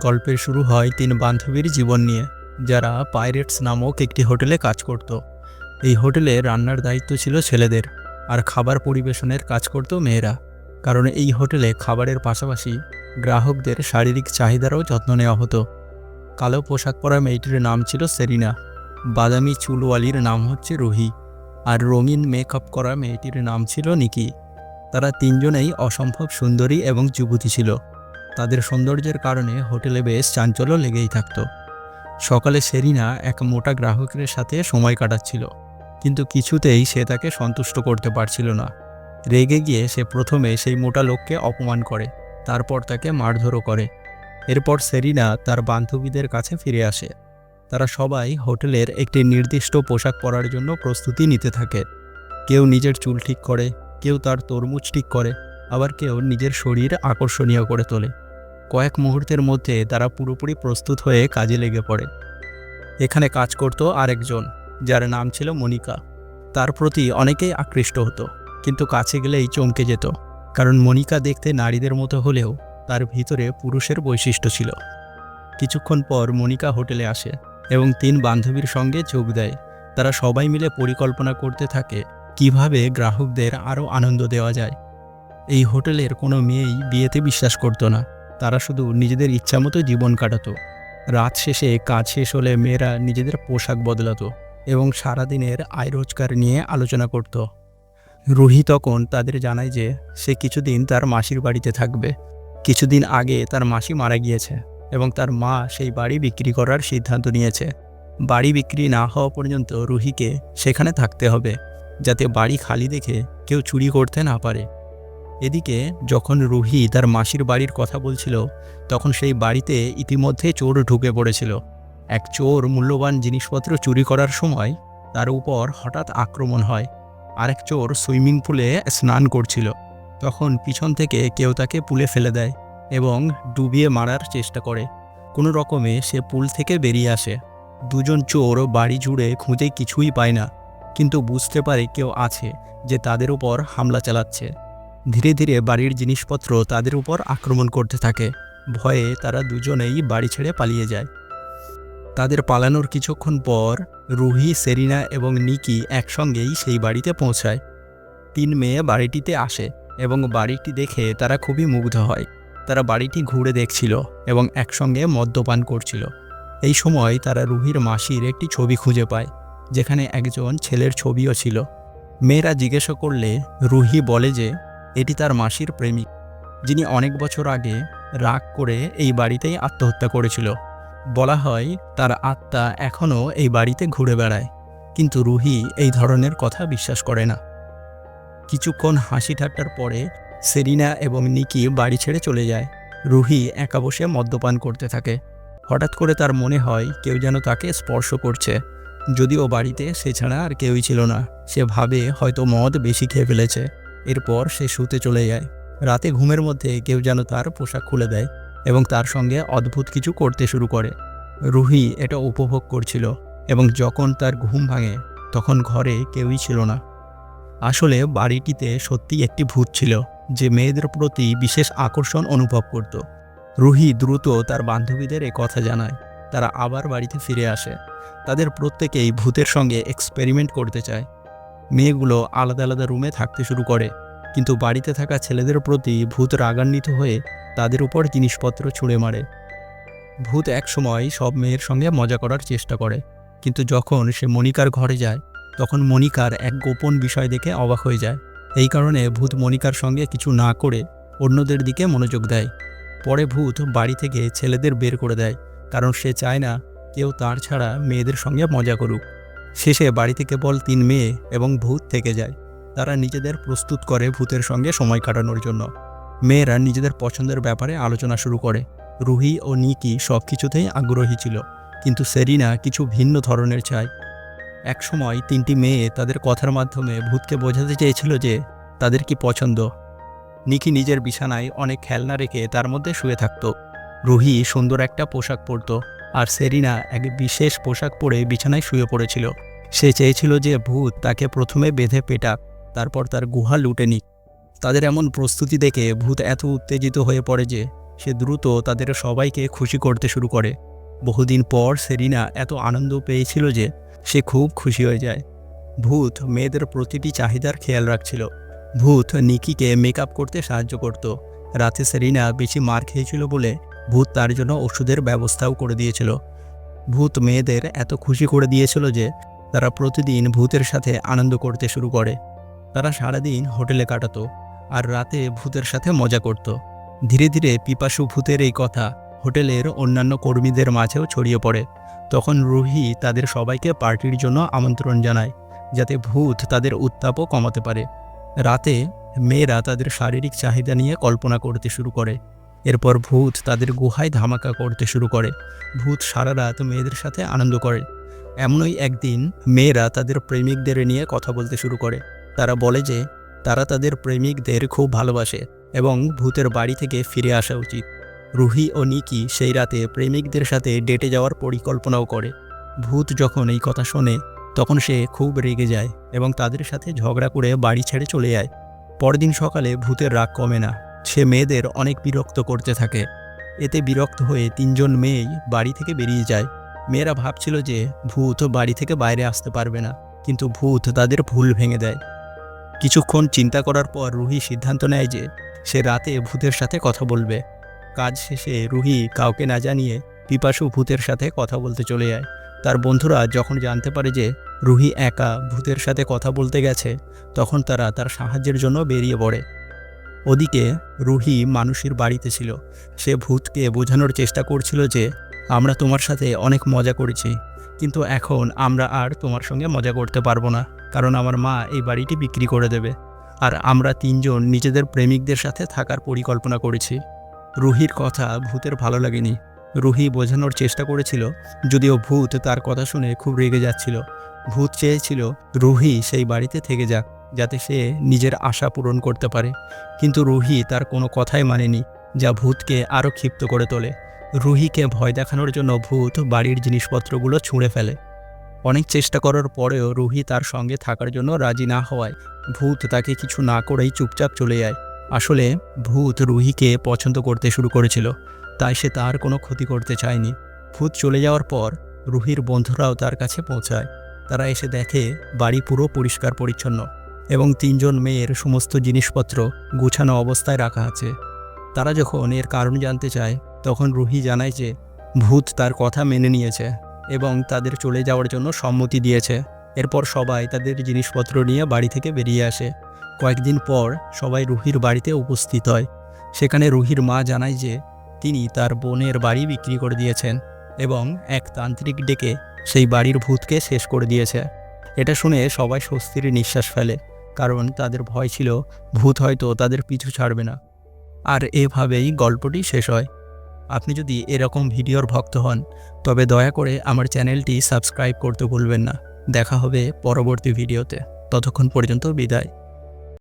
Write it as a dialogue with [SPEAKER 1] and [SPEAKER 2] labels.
[SPEAKER 1] গল্পের শুরু হয় তিন বান্ধবীর জীবন নিয়ে, যারা পাইরেটস নামক একটি হোটেলে কাজ করত। এই হোটেলে রান্নার দায়িত্ব ছিল ছেলেদের, আর খাবার পরিবেশনের কাজ করত মেয়েরা। কারণ এই হোটেলে খাবারের পাশাপাশি গ্রাহকদের শারীরিক চাহিদারও যত্ন নেওয়া হতো। কালো পোশাক পরা মেয়েটির নাম ছিল সেরিনা, বাদামি চুলওয়ালির নাম হচ্ছে রুহি, আর রঙিন মেকআপ করা মেয়েটির নাম ছিল নিকি। তারা তিনজনেই অসম্ভব সুন্দরী এবং যুবতী ছিল। তাদের সৌন্দর্যের কারণে হোটেলে বেশ চাঞ্চল্য লেগেই থাকত। সকালে সেরিনা এক মোটা গ্রাহকের সাথে সময় কাটাচ্ছিল, কিন্তু কিছুতেই সে তাকে সন্তুষ্ট করতে পারছিল না। রেগে গিয়ে সে প্রথমে সেই মোটা লোককে অপমান করে, তারপর তাকে মারধরও করে। এরপর সেরিনা তার বান্ধবীদের কাছে ফিরে আসে। তারা সবাই হোটেলের একটি নির্দিষ্ট পোশাক পরার জন্য প্রস্তুতি নিতে থাকে। কেউ নিজের চুল ঠিক করে, কেউ তার তরমুজ ঠিক করে, আবার কেউ নিজের শরীর আকর্ষণীয় করে তোলে। কয়েক মুহূর্তের মধ্যে তারা পুরোপুরি প্রস্তুত হয়ে কাজে লেগে পড়ে। এখানে কাজ করত আরেকজন, যার নাম ছিল মনিকা। তার প্রতি অনেকেই আকৃষ্ট হতো, কিন্তু কাছে গেলেই চমকে যেত, কারণ মনিকা দেখতে নারীদের মতো হলেও তার ভিতরে পুরুষের বৈশিষ্ট্য ছিল। কিছুক্ষণ পর মনিকা হোটেলে আসে এবং তিন বান্ধবীর সঙ্গে যোগ দেয়। তারা সবাই মিলে পরিকল্পনা করতে থাকে কিভাবে গ্রাহকদের আরও আনন্দ দেওয়া যায়। এই হোটেলের কোনো মেয়েই বিয়েতে বিশ্বাস করত না, তারা শুধু নিজেদের ইচ্ছামতো জীবন কাটাতো। রাত শেষে কাজ শেষ হলে মেয়েরা নিজেদের পোশাক বদলাতো এবং সারাদিনের আয় রোজগার নিয়ে আলোচনা করত। রুহি তখন তাদের জানায় যে সে কিছুদিন তার মাসির বাড়িতে থাকবে। কিছুদিন আগে তার মাসি মারা গিয়েছে এবং তার মা সেই বাড়ি বিক্রি করার সিদ্ধান্ত নিয়েছে। বাড়ি বিক্রি না হওয়া পর্যন্ত রুহিকে সেখানে থাকতে হবে, যাতে বাড়ি খালি দেখে কেউ চুরি করতে না পারে। এদিকে যখন রুহি তার মাসির বাড়ির কথা বলছিল, তখন সেই বাড়িতে ইতিমধ্যে চোর ঢুকে পড়েছিল। এক চোর মূল্যবান জিনিসপত্র চুরি করার সময় তার উপর হঠাৎ আক্রমণ হয়। আরেক চোর সুইমিং পুলে স্নান করছিল, তখন পিছন থেকে কেউ তাকে পুলে ফেলে দেয় এবং ডুবিয়ে মারার চেষ্টা করে। কোনো রকমে সে পুল থেকে বেরিয়ে আসে। দুজন চোর বাড়ি জুড়ে খুঁজে কিছুই পায় না, কিন্তু বুঝতে পারে কেউ আছে যে তাদের উপর হামলা চালাচ্ছে। ধীরে ধীরে বাড়ির জিনিসপত্র তাদের উপর আক্রমণ করতে থাকে। ভয়ে তারা দুজনেই বাড়ি ছেড়ে পালিয়ে যায়। তাদের পালানোর কিছুক্ষণ পর রুহি, সেরিনা এবং নিকি একসঙ্গেই সেই বাড়িতে পৌঁছায়। তিন মেয়ে বাড়িটিতে আসে এবং বাড়িটি দেখে তারা খুবই মুগ্ধ হয়। তারা বাড়িটি ঘুরে দেখছিল এবং একসঙ্গে মদ্যপান করছিল। এই সময় তারা রুহির মাসির একটি ছবি খুঁজে পায়, যেখানে একজন ছেলের ছবিও ছিল। মেয়েরা জিজ্ঞাসা করলে রুহি বলে যে এটি তার মাসির প্রেমিক, যিনি অনেক বছর আগে রাগ করে এই বাড়িতেই আত্মহত্যা করেছিল। বলা হয় তার আত্মা এখনও এই বাড়িতে ঘুরে বেড়ায়, কিন্তু রুহি এই ধরনের কথা বিশ্বাস করে না। কিছুক্ষণ হাসি ঠাট্টার পরে সেরিনা এবং নিকি বাড়ি ছেড়ে চলে যায়। রুহি একা বসে মদ্যপান করতে থাকে। হঠাৎ করে তার মনে হয় কেউ যেন তাকে স্পর্শ করছে, যদিও বাড়িতে সে ছাড়া আর কেউই ছিল না। সে ভাবে হয়তো মদ বেশি খেয়ে ফেলেছে। এরপর সে শুতে চলে যায়। রাতে ঘুমের মধ্যে কেউ যেন তার পোশাক খুলে দেয় এবং তার সঙ্গে অদ্ভুত কিছু করতে শুরু করে। রুহি এটা উপভোগ করছিল এবং যখন তার ঘুম ভাঙে তখন ঘরে কেউই ছিল না। আসলে বাড়িটিতে সত্যি একটি ভূত ছিল, যে মেয়েদের প্রতি বিশেষ আকর্ষণ অনুভব করত। রুহি দ্রুত তার বান্ধবীদের এ কথা জানায়। তারা আবার বাড়িতে ফিরে আসে। তাদের প্রত্যেকেই ভূতের সঙ্গে এক্সপেরিমেন্ট করতে চায়। মেয়েগুলো আলাদা আলাদা রুমে থাকতে শুরু করে, কিন্তু বাড়িতে থাকা ছেলেদের প্রতি ভূত রাগান্বিত হয়ে তাদের উপর জিনিসপত্র ছুঁড়ে মারে। ভূত একসময় সব মেয়ের সঙ্গে মজা করার চেষ্টা করে, কিন্তু যখন সে মনিকার ঘরে যায় তখন মনিকার এক গোপন বিষয় দেখে অবাক হয়ে যায়। এই কারণে ভূত মনিকার সঙ্গে কিছু না করে অন্যদের দিকে মনোযোগ দেয়। পরে ভূত বাড়ি থেকে ছেলেদের বের করে দেয়, কারণ সে চায় না কেউ তার ছাড়া মেয়েদের সঙ্গে মজা করুক। শেষে বাড়িতে কেবল তিন মেয়ে এবং ভূত থেকে যায়। তারা নিজেদের প্রস্তুত করে ভূতের সঙ্গে সময় কাটানোর জন্য। মেয়েরা নিজেদের পছন্দের ব্যাপারে আলোচনা শুরু করে। রুহি ও নিকি সব কিছুতেই আগ্রহী ছিল, কিন্তু সেরিনা কিছু ভিন্ন ধরনের চায়। একসময় তিনটি মেয়ে তাদের কথার মাধ্যমে ভূতকে বোঝাতে চেয়েছিল যে তাদের কি পছন্দ। নিকি নিজের বিছানায় অনেক খেলনা রেখে তার মধ্যে শুয়ে থাকত। রুহি সুন্দর একটা পোশাক পরত, আর সেরিনা এক বিশেষ পোশাক পরে বিছানায় শুয়ে পড়েছিল। সে চেয়েছিল যে ভূত তাকে প্রথমে বেঁধে পেটাক, তারপর তার গুহা লুটে নিক। তাদের এমন প্রস্তুতি দেখে ভূত এত উত্তেজিত হয়ে পড়ে যে সে দ্রুত তাদের সবাইকে খুশি করতে শুরু করে। বহুদিন পর সেরিনা এত আনন্দ পেয়েছিল যে সে খুব খুশি হয়ে যায়। ভূত মেয়েদের প্রতিটি চাহিদার খেয়াল রাখছিল। ভূত নিকিকে মেকআপ করতে সাহায্য করত। রাতে সেরিনা বেশি মার খেয়েছিল বলে ভূত তার জন্য ওষুধের ব্যবস্থাও করে দিয়েছিল। ভূত মেয়েদের এত খুশি করে দিয়েছিল যে তারা প্রতিদিন ভূতের সাথে আনন্দ করতে শুরু করে। তারা সারাদিন হোটেলে কাটাতো আর রাতে ভূতের সাথে মজা করত। ধীরে ধীরে পিপাসু ভূতের এই কথা হোটেলের অন্যান্য কর্মীদের মাঝেও ছড়িয়ে পড়ে। তখন রুহি তাদের সবাইকে পার্টির জন্য আমন্ত্রণ জানায়, যাতে ভূত তাদের উত্তাপও কমাতে পারে। রাতে মেয়েরা তাদের শারীরিক চাহিদা নিয়ে কল্পনা করতে শুরু করে। এরপর ভূত তাদের গুহায় ধামাকা করতে শুরু করে। ভূত সারা রাত মেয়েদের সাথে আনন্দ করে। এমনই একদিন মেয়েরা তাদের প্রেমিকদের নিয়ে কথা বলতে শুরু করে। তারা বলে যে তারা তাদের প্রেমিকদের খুব ভালোবাসে এবং ভূতের বাড়ি থেকে ফিরে আসা উচিত। রুহি ও নিকি সেই রাতে প্রেমিকদের সাথে ডেটে যাওয়ার পরিকল্পনাও করে। ভূত যখন এই কথা শোনে তখন সে খুব রেগে যায় এবং তাদের সাথে ঝগড়া করে বাড়ি ছেড়ে চলে যায়। পরদিন সকালে ভূতের রাগ কমে না। সে মেয়েদের অনেক বিরক্ত করতে থাকে। এতে বিরক্ত হয়ে 3 জন মেয়েই বাড়ি থেকে বেরিয়ে যায়। মেয়েরা ভাবছিল যে ভূত বাড়ি থেকে বাইরে আসতে পারবে না, কিন্তু ভূত তাদের ভুল ভেঙে দেয়। কিছুক্ষণ চিন্তা করার পর রুহি সিদ্ধান্ত নেয় যে সে রাতে ভূতের সাথে কথা বলবে। কাজ শেষে রুহি কাউকে না জানিয়ে পিপাসু ভূতের সাথে কথা বলতে চলে যায়। তার বন্ধুরা যখন জানতে পারে যে রুহি একা ভূতের সাথে কথা বলতে গেছে, তখন তারা তার সাহায্যের জন্য বেরিয়ে পড়ে। ওদিকে রুহি মানুষের বাড়িতে ছিল। সে ভূতকে বোঝানোর চেষ্টা করছিল যে আমরা তোমার সাথে অনেক মজা করেছি, কিন্তু এখন আমরা আর তোমার সঙ্গে মজা করতে পারবো না, কারণ আমার মা এই বাড়িটি বিক্রি করে দেবে আর আমরা 3 জন নিজেদের প্রেমিকদের সাথে থাকার পরিকল্পনা করেছি। রুহির কথা ভূতের ভালো লাগেনি। রুহি বোঝানোর চেষ্টা করেছিল, যদিও ভূত তার কথা শুনে খুব রেগে যাচ্ছিল। ভূত চেয়েছিল রুহি সেই বাড়িতে থেকে যাক, যাতে সে নিজের আশা পূরণ করতে পারে, কিন্তু রুহি তার কোনো কথাই মানেনি, যা ভূতকে আরও ক্ষিপ্ত করে তোলে। রুহিকে ভয় দেখানোর জন্য ভূত বাড়ির জিনিসপত্রগুলো ছুঁড়ে ফেলে। অনেক চেষ্টা করার পরেও রুহি তার সঙ্গে থাকার জন্য রাজি না হওয়ায় ভূত তাকে কিছু না করেই চুপচাপ চলে যায়। আসলে ভূত রুহিকে পছন্দ করতে শুরু করেছিল, তাই সে তার কোনো ক্ষতি করতে চায়নি। ভূত চলে যাওয়ার পর রুহির বন্ধুরাও তার কাছে পৌঁছায়। তারা এসে দেখে বাড়ি পুরো পরিষ্কার পরিচ্ছন্ন এবং 3 জন মেয়ের সমস্ত জিনিসপত্র গুছানো অবস্থায় রাখা আছে। তারা যখন এর কারণ জানতে চায়, তখন রুহি জানায় যে ভূত তার কথা মেনে নিয়েছে এবং তাদের চলে যাওয়ার জন্য সম্মতি দিয়েছে। এরপর সবাই তাদের জিনিসপত্র নিয়ে বাড়ি থেকে বেরিয়ে আসে। কয়েকদিন পর সবাই রুহির বাড়িতে উপস্থিত হয়। সেখানে রুহির মা জানায় যে তিনি তার বোনের বাড়ি বিক্রি করে দিয়েছেন এবং এক তান্ত্রিক ডেকে সেই বাড়ির ভূতকে শেষ করে দিয়েছে। এটা শুনে সবাই স্বস্তির নিঃশ্বাস ফেলে, কারণ তাদের ভয় ছিল ভূত হয়তো তাদের পিছু ছাড়বে না। আর এভাবেই গল্পটি শেষ হয়। আপনি যদি এরকম ভিডিওর ভক্ত হন, তবে দয়া করে আমার চ্যানেলটি সাবস্ক্রাইব করতে ভুলবেন না। দেখা হবে পরবর্তী ভিডিওতে। ততক্ষণ পর্যন্ত বিদায়।